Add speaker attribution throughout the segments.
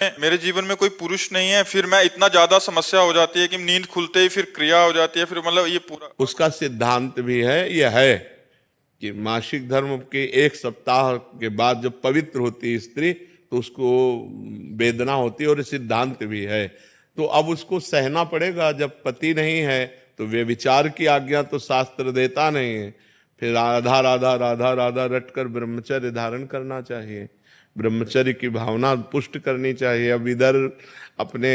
Speaker 1: मेरे जीवन में कोई पुरुष नहीं है, फिर मैं इतना ज्यादा समस्या हो जाती है कि नींद खुलते ही फिर क्रिया हो जाती है, फिर मतलब ये पूरा।
Speaker 2: उसका सिद्धांत भी है, यह है कि मासिक धर्म के एक सप्ताह के बाद जब पवित्र होती है स्त्री तो उसको वेदना होती है, और सिद्धांत भी है। तो अब उसको सहना पड़ेगा। जब पति नहीं है तो व्यभिचार की आज्ञा तो शास्त्र देता नहीं है। फिर राधा राधा राधा राधा रटकर ब्रह्मचर्य धारण करना चाहिए, ब्रह्मचर्य की भावना पुष्ट करनी चाहिए। अब इधर अपने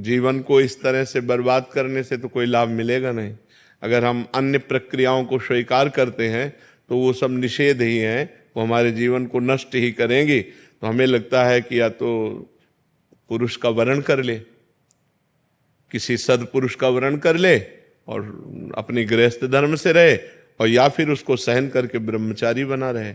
Speaker 2: जीवन को इस तरह से बर्बाद करने से तो कोई लाभ मिलेगा नहीं। अगर हम अन्य प्रक्रियाओं को स्वीकार करते हैं तो वो सब निषेध ही हैं, वो हमारे जीवन को नष्ट ही करेंगी। तो हमें लगता है कि या तो पुरुष का वरण कर ले, किसी सदपुरुष का वरण कर ले और अपनी गृहस्थ धर्म से रहे, और या फिर उसको सहन करके ब्रह्मचारी बना रहे।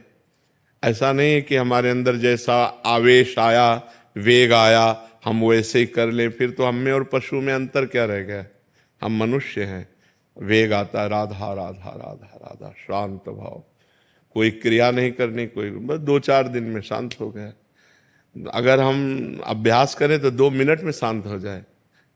Speaker 2: ऐसा नहीं है कि हमारे अंदर जैसा आवेश आया, वेग आया, हम वैसे ही कर ले। फिर तो हम में और पशु में अंतर क्या रह गया? हम मनुष्य हैं, वेग आता है, राधा राधा राधा राधा, शांत भाव, कोई क्रिया नहीं करनी, कोई बस 2-4 दिन में शांत हो गया। अगर हम अभ्यास करें तो 2 मिनट में शांत हो जाए।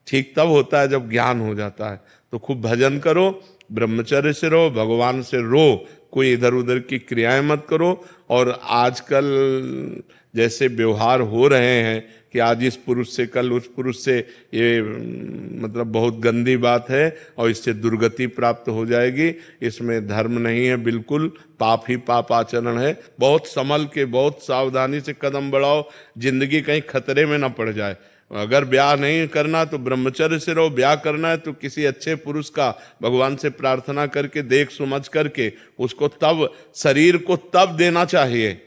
Speaker 2: ठीक तब होता है जब ज्ञान हो जाता है। तो खूब भजन करो, ब्रह्मचर्य से रहो, भगवान से रो, कोई इधर उधर की क्रियाएं मत करो। और आजकल जैसे व्यवहार हो रहे हैं कि आज इस पुरुष से कल उस पुरुष से, ये मतलब बहुत गंदी बात है और इससे दुर्गति प्राप्त हो जाएगी। इसमें धर्म नहीं है, बिल्कुल पाप ही पाप आचरण है। बहुत संभल के, बहुत सावधानी से कदम बढ़ाओ, जिंदगी कहीं खतरे में ना पड़ जाए। अगर ब्याह नहीं करना तो ब्रह्मचर्य से रहो, ब्याह करना है तो किसी अच्छे पुरुष का भगवान से प्रार्थना करके, देख समझ करके उसको तब, शरीर को तब देना चाहिए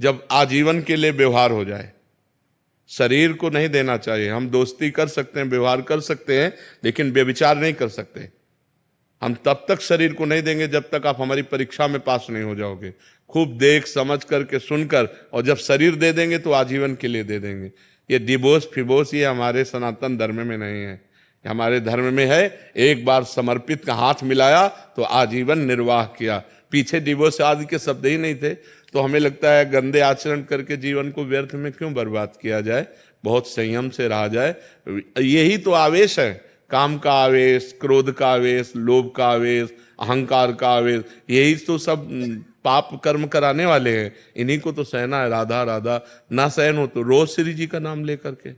Speaker 2: जब आजीवन के लिए व्यवहार हो जाए। शरीर को नहीं देना चाहिए। हम दोस्ती कर सकते हैं, व्यवहार कर सकते हैं, लेकिन व्यभिचार नहीं कर सकते। हम तब तक शरीर को नहीं देंगे जब तक आप हमारी परीक्षा में पास नहीं हो जाओगे। खूब देख समझ करके, सुनकर, और जब शरीर दे देंगे तो आजीवन के लिए दे देंगे। ये डिवोर्स फिवोर्स ये हमारे सनातन धर्म में नहीं है। हमारे धर्म में है, एक बार समर्पित का हाथ मिलाया तो आजीवन निर्वाह किया। पीछे डिवोर्स आदि के शब्द ही नहीं थे। तो हमें लगता है गंदे आचरण करके जीवन को व्यर्थ में क्यों बर्बाद किया जाए, बहुत संयम से रहा जाए। यही तो आवेश है, काम का आवेश, क्रोध का आवेश, लोभ का आवेश, अहंकार का आवेश, यही तो सब पाप कर्म कराने वाले हैं। इन्हीं को तो सहना है। राधा राधा ना सहन हो तो रोज श्री जी का नाम लेकर के,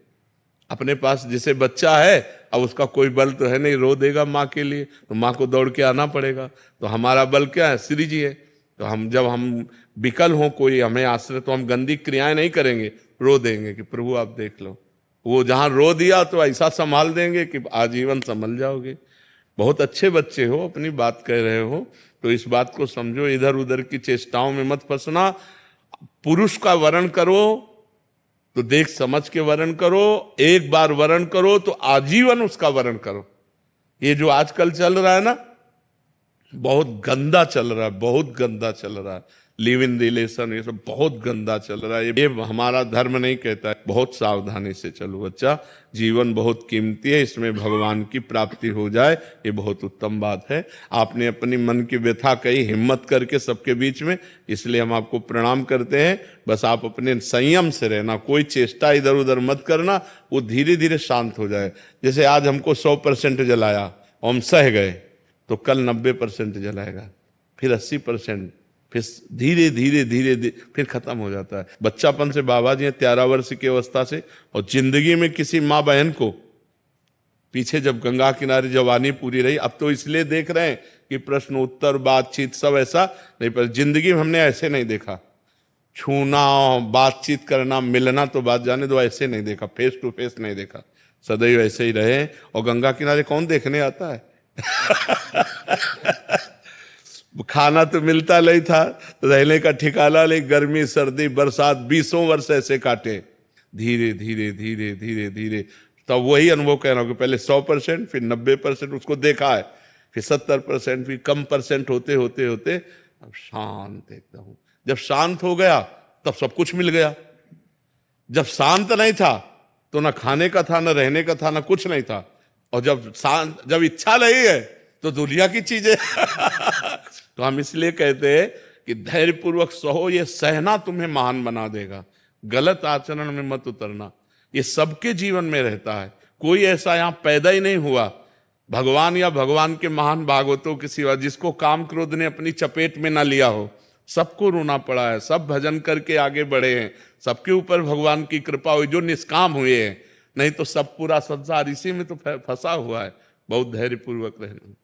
Speaker 2: अपने पास जैसे बच्चा है, अब उसका कोई बल तो है नहीं, रो देगा माँ के लिए तो माँ को दौड़ के आना पड़ेगा। तो हमारा बल क्या है? श्री जी है। तो हम जब हम विकल हों, कोई हमें आश्रय, तो हम गंदी क्रियाएं नहीं करेंगे, रो देंगे कि प्रभु आप देख लो। वो जहां रो दिया तो ऐसा संभाल देंगे कि आजीवन संभल जाओगे। बहुत अच्छे बच्चे हो, अपनी बात कह रहे हो तो इस बात को समझो, इधर उधर की चेष्टाओं में मत फंसना। पुरुष का वरण करो तो देख समझ के वरण करो, एक बार वरण करो तो आजीवन उसका वरण करो। ये जो आजकल चल रहा है ना, बहुत गंदा चल रहा है, बहुत गंदा चल रहा है। लिव इन रिलेशन, ये सब बहुत गंदा चल रहा है। ये हमारा धर्म नहीं कहता है। बहुत सावधानी से चलो बच्चा, जीवन बहुत कीमती है, इसमें भगवान की प्राप्ति हो जाए, ये बहुत उत्तम बात है। आपने अपनी मन की व्यथा कही हिम्मत करके सबके बीच में, इसलिए हम आपको प्रणाम करते हैं। बस आप अपने संयम से रहना, कोई चेष्टा इधर उधर मत करना, वो धीरे धीरे शांत हो जाए। जैसे आज हमको 100% जलाया, हम सह गए, तो कल 90% जलाएगा, फिर 80%, फिर धीरे धीरे धीरे धीरे फिर खत्म हो जाता है। बच्चापन से बाबा जी 13 वर्ष की अवस्था से, और जिंदगी में किसी माँ बहन को, पीछे जब गंगा किनारे जवानी पूरी रही, अब तो इसलिए देख रहे हैं कि प्रश्न उत्तर बातचीत सब ऐसा नहीं, पर जिंदगी में हमने ऐसे नहीं देखा। छूना, बातचीत करना, मिलना तो बात जाने दो, ऐसे नहीं देखा, फेस टू फेस नहीं देखा। सदैव ऐसे ही रहे। और गंगा किनारे कौन देखने आता है? खाना तो मिलता नहीं था, रहने का ठिकाना नहीं, गर्मी सर्दी बरसात 20 वर्ष ऐसे काटे। धीरे धीरे धीरे धीरे धीरे तब वही अनुभव कह रहा हूं कि पहले 100%, फिर 90% उसको देखा है, फिर 70%, फिर कम परसेंट होते होते होते अब शांत एकदम। जब शांत हो गया तब सब कुछ मिल गया। जब शांत नहीं था तो ना खाने का था, ना रहने का था, ना कुछ नहीं था। और जब इच्छा नहीं है तो दुनिया की चीजें तो हम इसलिए कहते हैं कि धैर्यपूर्वक सहो, ये सहना तुम्हें महान बना देगा। गलत आचरण में मत उतरना। ये सबके जीवन में रहता है। कोई ऐसा यहाँ पैदा ही नहीं हुआ भगवान या भगवान के महान भागवतों के सिवा जिसको काम क्रोध ने अपनी चपेट में ना लिया हो। सबको रोना पड़ा है, सब भजन करके आगे बढ़े हैं, सबके ऊपर भगवान की कृपा हुई जो निष्काम हुए हैं, नहीं तो सब पूरा संसार इसी में तो फंसा हुआ है। बहुत धैर्य पूर्वक रहना।